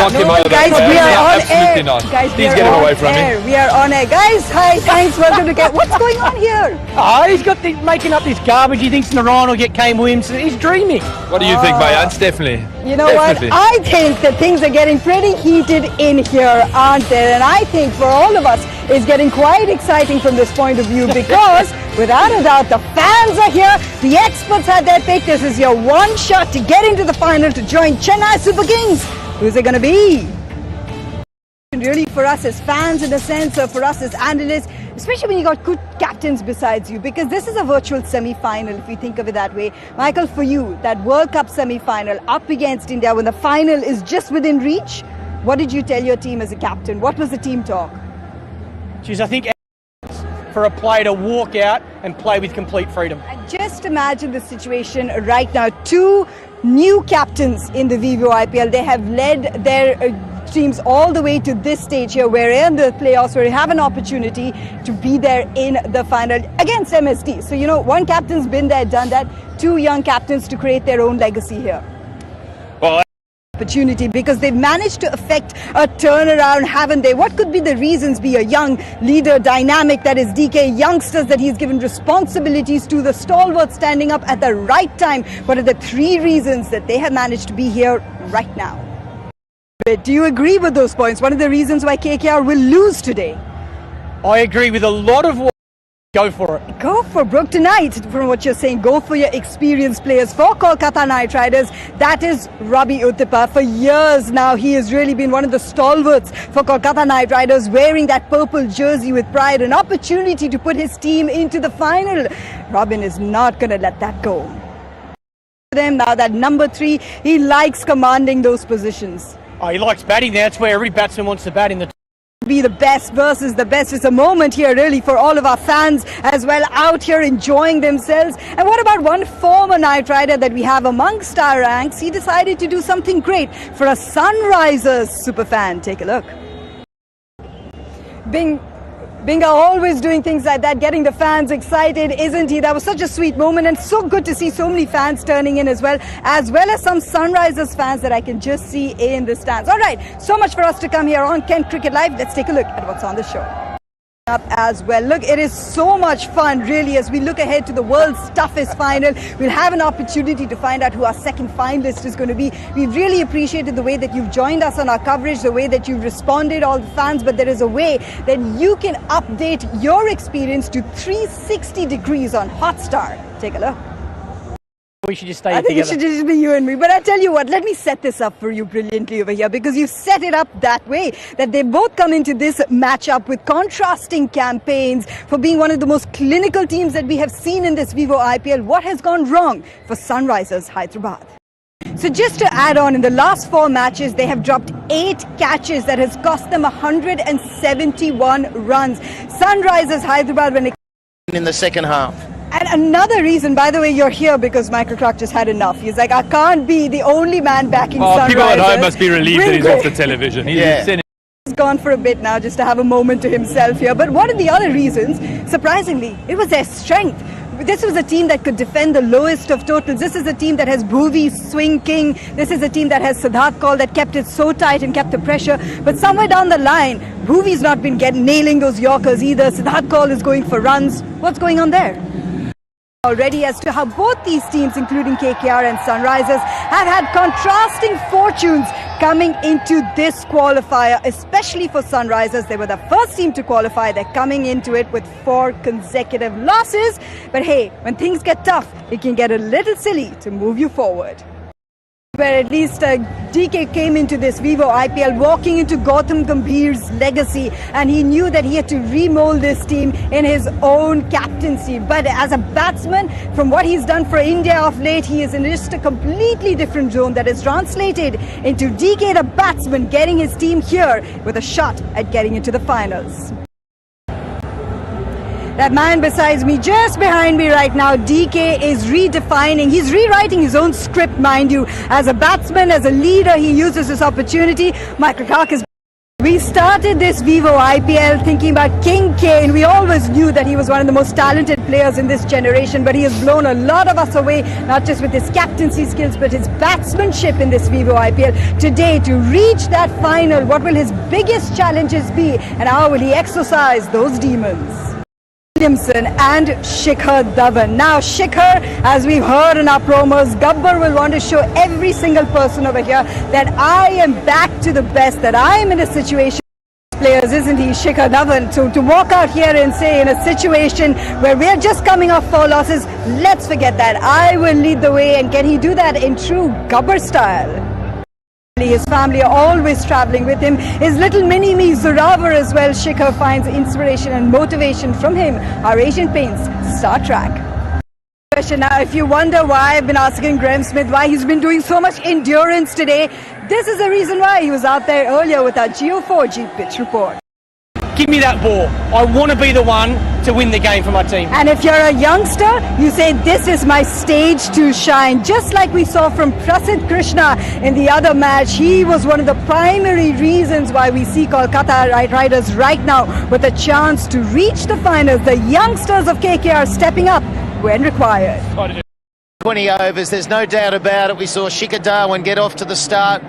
knock him over. Guys, we are on Absolutely air. not. Guys, Please get him away from me. We are on air. Guys, hi, thanks, welcome to What's going on here? Oh, he's got making up this garbage. He thinks Naran will get Kane Williamson. He's dreaming. What do you think, Mayanti? Definitely. You know Definitely. what? I think that things are getting pretty heated in here, aren't they? And I think for all of us, it's getting quite exciting from this point of view because, without a doubt, the fans are here. The experts had their pick. This is your one shot to get into the final to join Chennai Super Kings. Who's it going to be? Really, for us as fans, in a sense, or for us as analysts, especially when you got good captains besides you, because this is a virtual semi-final, if you think of it that way. Michael, for you, that World Cup semi-final up against India when the final is just within reach, what did you tell your team as a captain? What was the team talk? Geez, I think for a player to walk out and play with complete freedom. And just imagine the situation right now. Two new captains in the Vivo IPL. They have led their teams all the way to this stage here. We're in the playoffs where we have an opportunity to be there in the final against MSD. So, you know, one captain's been there, done that. Two young captains to create their own legacy here. Well, Opportunity because they've managed to affect a turnaround, haven't they? What could be the reasons? Be a young leader, dynamic, that is DK, youngsters that he's given responsibilities to, the stalwart standing up at the right time. What are the three reasons that they have managed to be here right now? Do you agree with those points? One of the reasons why KKR will lose today? I agree with a lot of what. Go for it. Go for Brook tonight, from what you're saying. Go for your experienced players. For Kolkata Knight Riders, that is Ravi Uthappa. For years now, he has really been one of the stalwarts for Kolkata Knight Riders, wearing that purple jersey with pride. An opportunity to put his team into the final. Robin is not going to let that go. Them now, that number 3, he likes commanding those positions. Oh, he likes batting. That's where every batsman wants to bat in the. Be the best versus the best. It's a moment here really for all of our fans as well, out here enjoying themselves. And what about one former Knight Rider that we have amongst our ranks? He decided to do something great for a Sunrisers superfan. Take a look. Binga always doing things like that, getting the fans excited, isn't he? That was such a sweet moment, and so good to see so many fans turning in as well as some Sunrisers fans that I can just see in the stands. All right, so much for us to come here on Kent Cricket Live. Let's take a look at what's on the show. Up as well. Look, it is so much fun really as we look ahead to the world's toughest final. We'll have an opportunity to find out who our second finalist is going to be. We've really appreciated the way that you've joined us on our coverage, the way that you've responded, all the fans, but there is a way that you can update your experience to 360 degrees on Hotstar. Take a look. We should just stay I think together. it should just be you and me. But I tell you what, let me set this up for you brilliantly over here, because you've set it up that way that they both come into this matchup with contrasting campaigns for being one of the most clinical teams that we have seen in this Vivo IPL. What has gone wrong for Sunrisers Hyderabad? So just to add on, in the last 4 matches, they have dropped 8 catches that has cost them 171 runs. Sunrisers Hyderabad, when it in the second half. And another reason, by the way, you're here because Michael Clark just had enough. He's like, I can't be the only man backing Sunrisers. People at home must be relieved that he's off the television. He's gone for a bit now just to have a moment to himself here. But what are the other reasons? Surprisingly, it was their strength. This was a team that could defend the lowest of totals. This is a team that has Bhuvi, Swing King. This is a team that has Siddharth Kaul that kept it so tight and kept the pressure. But somewhere down the line, Bhuvi's not been nailing those Yorkers either. Siddharth Kaul is going for runs. What's going on there? Already as to how both these teams, including KKR and Sunrisers, have had contrasting fortunes coming into this qualifier, especially for Sunrisers. They were the first team to qualify. They're coming into it with 4 consecutive losses. But hey, when things get tough, it can get a little silly to move you forward. Where at least DK came into this Vivo IPL walking into Gautam Gambhir's legacy, and he knew that he had to remold this team in his own captaincy. But as a batsman, from what he's done for India of late, he is in just a completely different zone that is translated into DK the batsman getting his team here with a shot at getting into the finals. That man besides me, just behind me right now, DK is redefining, he's rewriting his own script, mind you. As a batsman, as a leader, he uses this opportunity. Michael Clark is We started this Vivo IPL thinking about King Kane. We always knew that he was one of the most talented players in this generation, but he has blown a lot of us away, not just with his captaincy skills, but his batsmanship in this Vivo IPL. Today, to reach that final, what will his biggest challenges be, and how will he exorcise those demons? Williamson and Shikhar Dhawan. Now Shikhar, as we've heard in our promos, Gabbar will want to show every single person over here that I am back to the best, that I am in a situation players, isn't he, Shikhar Dhawan? So to walk out here and say in a situation where we're just coming off 4 losses, let's forget that. I will lead the way, and can he do that in true Gabbar style? His family are always traveling with him. His little mini-me Zoravar as well. Shikhar finds inspiration and motivation from him. Our Asian Paints Star Trek. Now, if you wonder why I've been asking Graham Smith why he's been doing so much endurance today, this is the reason why. He was out there earlier with our Geo4G pitch report. Give me that ball. I want to be the one to win the game for my team. And if you're a youngster, you say, this is my stage to shine. Just like we saw from Prasidh Krishna in the other match, he was one of the primary reasons why we see Kolkata Knight Riders right now with a chance to reach the finals. The youngsters of KKR stepping up when required. 20 overs, there's no doubt about it. We saw Shikhar Dhawan get off to the start